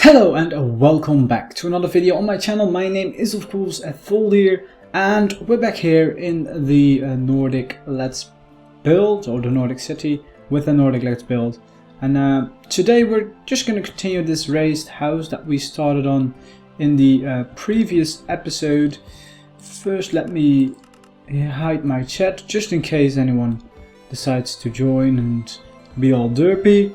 Hello and welcome back to another video on my channel. My name is of course Etholdir and we're back here in the Nordic Let's Build, or the Nordic City with the Nordic Let's Build. And today we're just going to continue this raised house that we started on in the previous episode. First let me hide my chat just in case anyone decides to join and be all derpy.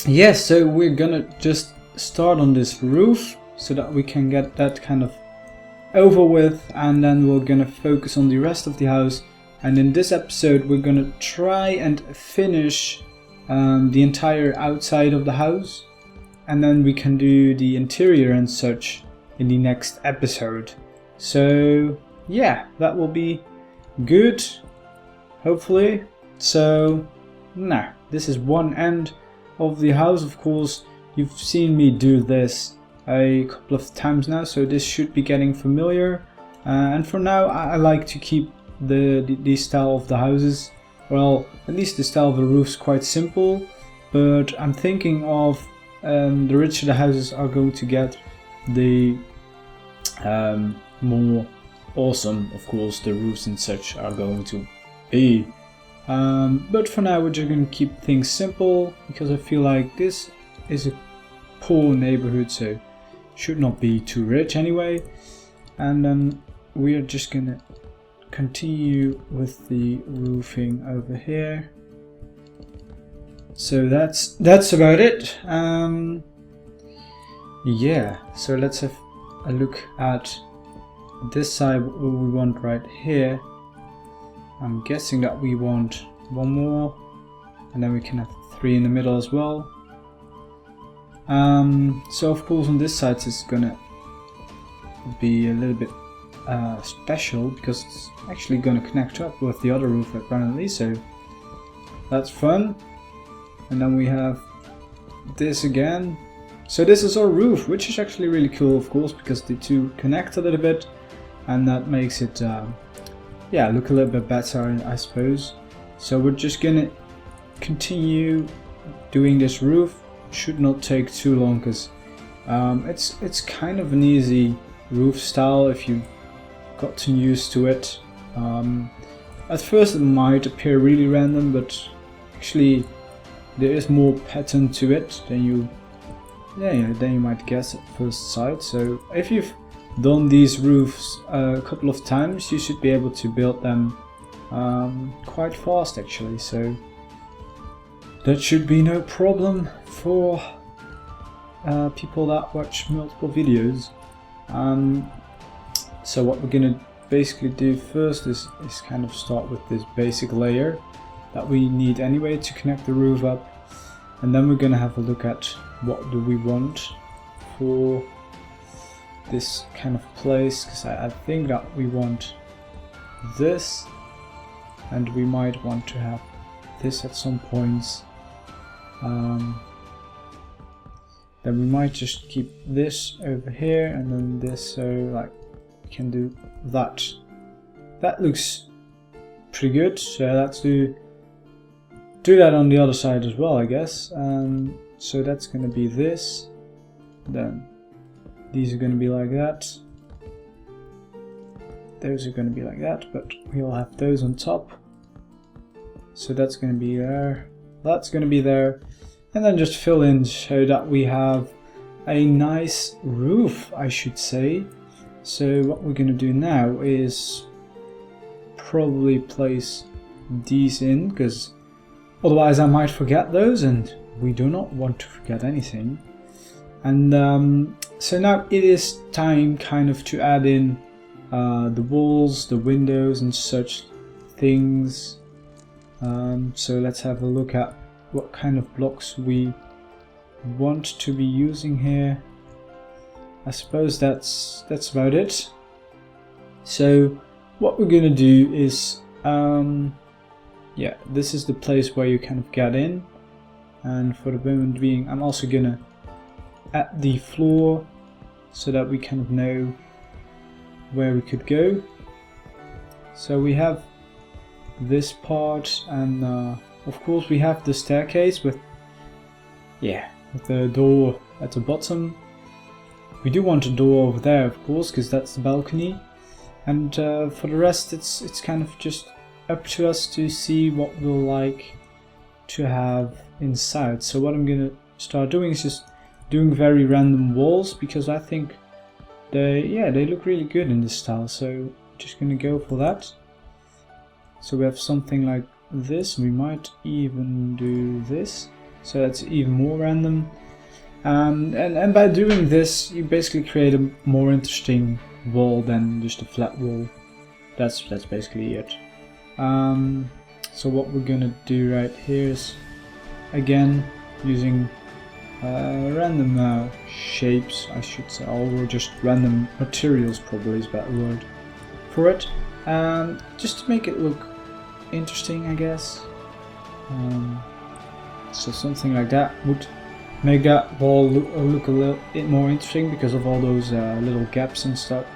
Yes, so we're gonna just start on this roof so that we can get that kind of over with, and then we're gonna focus on the rest of the house. And in this episode we're gonna try and finish the entire outside of the house, and then we can do the interior and such in the next episode. So yeah, that will be good, hopefully. So now this is one end of the house. Of course, you've seen me do this a couple of times now, so this should be getting familiar. And for now, I like to keep the style of the houses, well, at least the style of the roofs, quite simple. But I'm thinking of the richer the houses are going to get, the more awesome, of course, the roofs and such are going to be. But for now we're just going to keep things simple, because I feel like this is a poor neighborhood, so it should not be too rich anyway. And then we're just going to continue with the roofing over here. So that's about it. Yeah, so let's have a look at this side, what we want right here. I'm guessing that we want one more, and then we can have 3 in the middle as well. So of course on this side it's gonna be a little bit special, because it's actually gonna connect up with the other roof apparently, so that's fun. And then we have this again. So this is our roof, which is actually really cool, of course, because the two connect a little bit, and that makes it yeah, look a little bit better, I suppose. So we're just gonna continue doing this roof. Should not take too long, because it's kind of an easy roof style if you gotten used to it. At first it might appear really random, but actually there is more pattern to it than you might guess at first sight. So if you've done these roofs a couple of times, you should be able to build them quite fast actually, so that should be no problem for people that watch multiple videos. So what we're gonna basically do first is kind of start with this basic layer that we need anyway to connect the roof up, and then we're gonna have a look at what do we want for this kind of place, because I think that we want this, and we might want to have this at some points. Then we might just keep this over here, and then this, so like we can do that. That looks pretty good, so let's do that on the other side as well, I guess. So that's gonna be this, then these are going to be like that, those are going to be like that, but we'll have those on top. So that's going to be there, that's going to be there, and then just fill in so that we have a nice roof, I should say. So what we're going to do now is probably place these in, because otherwise I might forget those, and we do not want to forget anything. And so now it is time kind of to add in the walls, the windows and such things. So let's have a look at what kind of blocks we want to be using here. I suppose that's about it. So what we're gonna do is yeah, this is the place where you kind of get in, and for the moment being I'm also gonna at the floor so that we kind of know where we could go. So we have this part, and of course we have the staircase with the door at the bottom. We do want a door over there, of course, because that's the balcony. And for the rest, it's kind of just up to us to see what we'll like to have inside. So what I'm gonna start doing is just doing very random walls, because I think they look really good in this style. So just gonna go for that. So we have something like this. We might even do this, so that's even more random. And by doing this, you basically create a more interesting wall than just a flat wall. That's basically it. So what we're gonna do right here is, again, using random shapes, I should say, or just random materials, probably is a better word for it, just to make it look interesting, I guess. So something like that would make that wall look a little bit more interesting because of all those little gaps and stuff.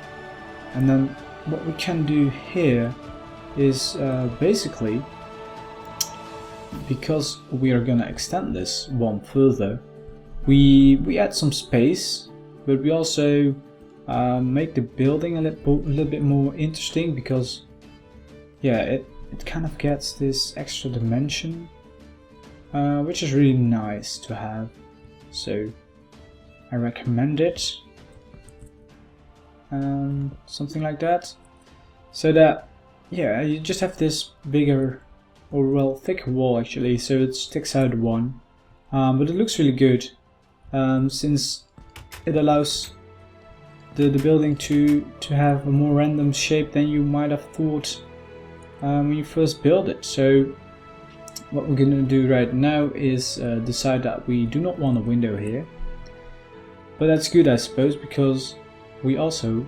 And then what we can do here is basically, because we are gonna extend this one further, we add some space, but we also make the building a little bit more interesting, because yeah, it kind of gets this extra dimension, which is really nice to have. So I recommend it. Something like that, so that, yeah, you just have this bigger, or well, thicker wall actually, so it sticks out one, but it looks really good, since it allows the building to have a more random shape than you might have thought when you first build it. So what we're gonna do right now is decide that we do not want a window here, but that's good, I suppose, because we also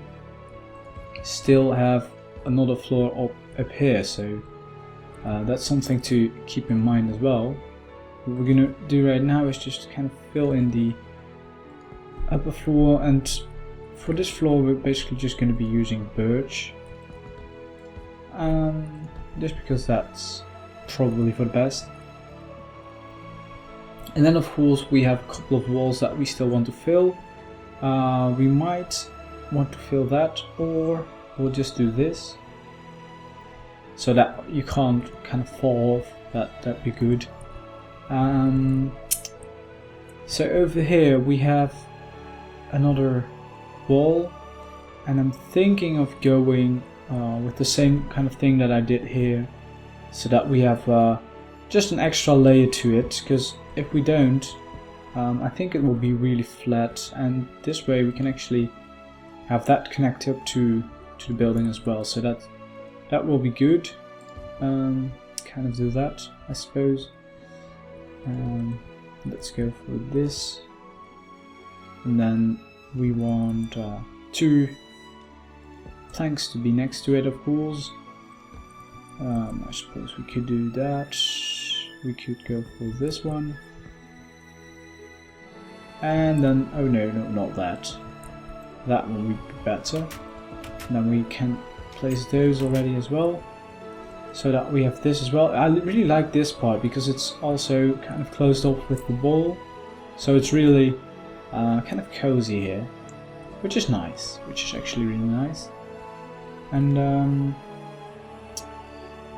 still have another floor up here, so that's something to keep in mind as well. What we're gonna do right now is just kind of fill in the upper floor, and for this floor we're basically just going to be using birch, just because that's probably for the best. And then of course we have a couple of walls that we still want to fill. We might want to fill that, or we'll just do this so that you can't kind of fall off. That'd be good. So over here we have another wall, and I'm thinking of going with the same kind of thing that I did here, so that we have just an extra layer to it, because if we don't, I think it will be really flat, and this way we can actually have that connect up to the building as well, so that will be good. Kind of do that, I suppose. Let's go for this, and then we want 2 planks to be next to it, of course. I suppose we could do that. We could go for this one, and then, oh no, not that. That one would be better. And then we can place those already as well, so that we have this as well. I really like this part because it's also kind of closed off with the wall, so it's really kind of cozy here, which is nice, which is actually really nice. And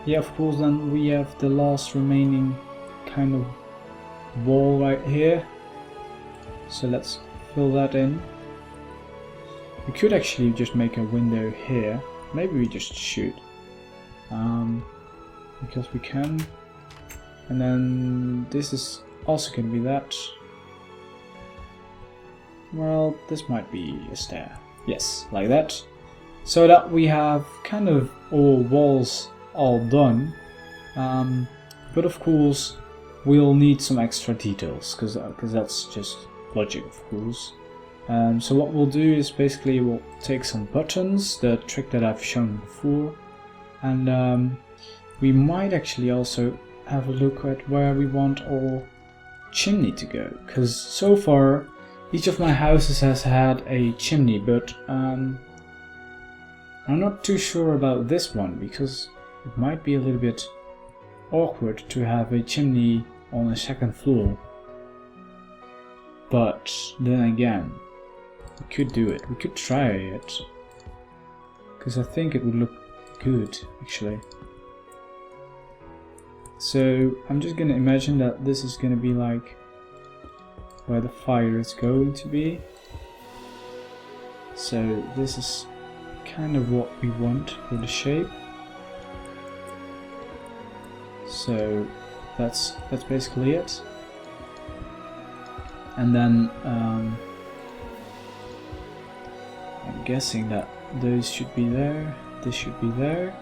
yeah, of course, then we have the last remaining kind of wall right here, so let's fill that in. We could actually just make a window here. Maybe we just should, because we can. And then this is also going to be that. Well, this might be a stair. Yes, like that. So that we have kind of all walls all done. But of course, we'll need some extra details, because that's just logic, of course. So what we'll do is basically we'll take some buttons, the trick that I've shown before, and we might actually also have a look at where we want our chimney to go, because so far each of my houses has had a chimney, but I'm not too sure about this one, because it might be a little bit awkward to have a chimney on a second floor. but then again, we could do it. We could try it, because I think it would look good actually. So I'm just gonna imagine that this is gonna be like where the fire is going to be. So this is kind of what we want for the shape. So that's basically it. And then I'm guessing that those should be there, this should be there.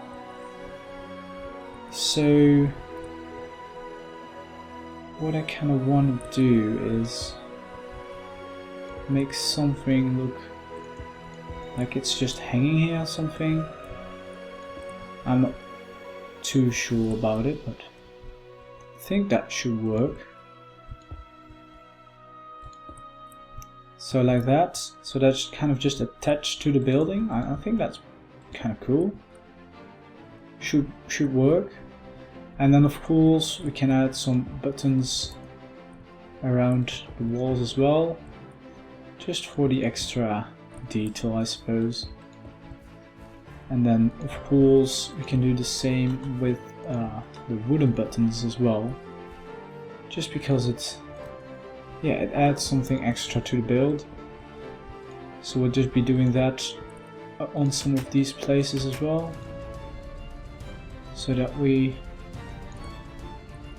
So what I kind of want to do is make something look like it's just hanging here or something. I'm not too sure about it, but I think that should work. So like that, so that's kind of just attached to the building. I think that's kind of cool. Should work. And then of course we can add some buttons around the walls as well, just for the extra detail, I suppose. And then of course we can do the same with the wooden buttons as well, just because it's, yeah, it adds something extra to the build. So we'll just be doing that on some of these places as well, so that we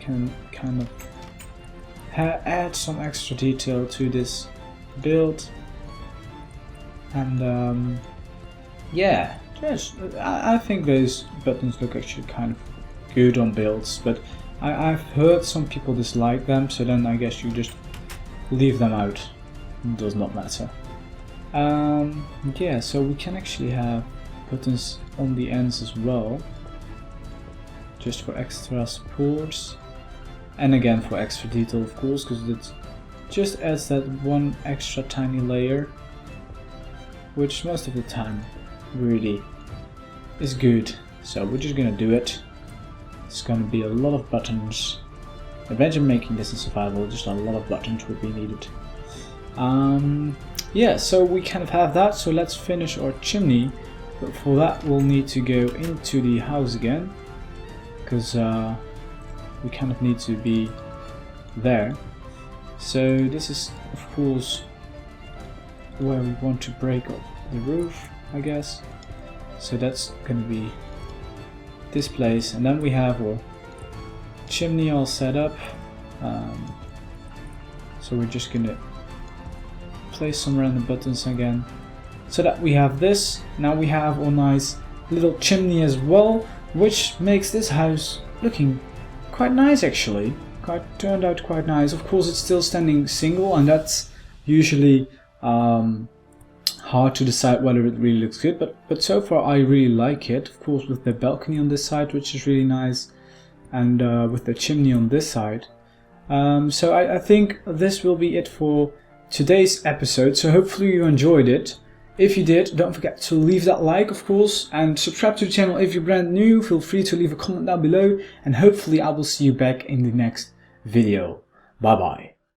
can kind of add some extra detail to this build. And yeah, I think those buttons look actually kind of good on builds, but I've heard some people dislike them, so then I guess you just leave them out. It does not matter. Yeah, so we can actually have buttons on the ends as well, just for extra supports, and again for extra detail of course, because it just adds that one extra tiny layer, which most of the time really is good. So we're just gonna do it. It's gonna be a lot of buttons. Imagine making this in survival, just a lot of buttons would be needed. Yeah, so we kind of have that, so let's finish our chimney. But for that we'll need to go into the house again, because we kind of need to be there. So this is of course where we want to break up the roof, I guess. So that's gonna be this place, and then we have our chimney all set up. So we're just gonna place some random buttons again, so that we have this. Now we have our nice little chimney as well, which makes this house looking quite nice actually. Turned out quite nice. Of course it's still standing single, and that's usually hard to decide whether it really looks good, but so far I really like it. Of course with the balcony on this side, which is really nice, and with the chimney on this side. So I think this will be it for today's episode, so hopefully you enjoyed it. If you did, don't forget to leave that like of course, and subscribe to the channel if you're brand new. Feel free to leave a comment down below, and hopefully I will see you back in the next video. Bye bye.